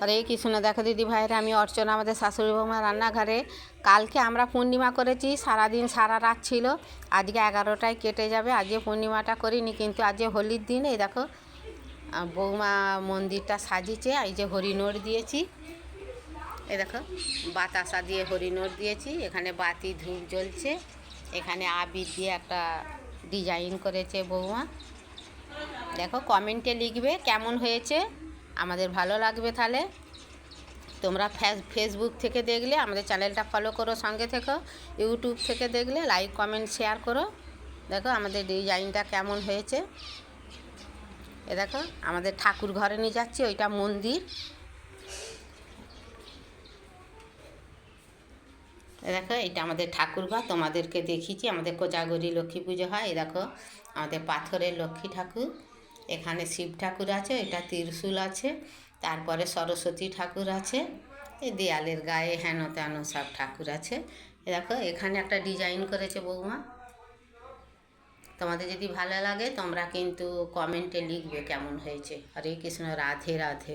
হরে কৃষ্ণ। দেখো দিদি ভাইরা, আমি অর্চনা, আমাদের শাশুড়ি বৌমা রান্নাঘরে। কালকে আমরা পূর্ণিমা করেছি, সারাদিন সারা রাত ছিল। আজকে 11টায় কেটে যাবে। আজকে পূর্ণিমাটা করিনি, কিন্তু আজকে হোলির দিন। এই দেখো বৌমা মন্দিরটা সাজিয়েছে। এই যে হরিনোর দিয়েছি, এই দেখো বাতাসা দিয়ে হরিনোর দিয়েছি। এখানে বাতি ধূপ জ্বলছে। এখানে আবির দিয়ে একটা ডিজাইন করেছে বৌমা। দেখো কমেন্টে লিখবে কেমন হয়েছে, আমাদের ভালো লাগবে। তাহলে তোমরা ফেসবুক থেকে দেখলে আমাদের চ্যানেলটা ফলো করো, সঙ্গে থেকো। ইউটিউব থেকে দেখলে লাইক কমেন্ট শেয়ার করো। দেখো আমাদের ডিজাইনটা কেমন হয়েছে। এ দেখো আমাদের ঠাকুর ঘরে নিয়ে যাচ্ছি, ওইটা মন্দির। দেখো এটা আমাদের ঠাকুর ঘর, তোমাদেরকে দেখিয়েছি। আমাদের কোজাগরি লক্ষ্মী পুজো হয়। এই দেখো আমাদের পাথরের লক্ষ্মী ঠাকুর। এখানে শিব ঠাকুর আছে, এটা ত্রিশূল আছে। তারপরে সরস্বতী ঠাকুর আছে। এই দেয়ালের গায়ে হেন তেন সব ঠাকুর আছে। দেখো এখানে একটা ডিজাইন করেছে বৌমা। তোমাদের যদি ভালো লাগে তোমরা কিন্তু কমেন্টে লিখবে কেমন হয়েছে। হরে কৃষ্ণ, রাধে রাধে।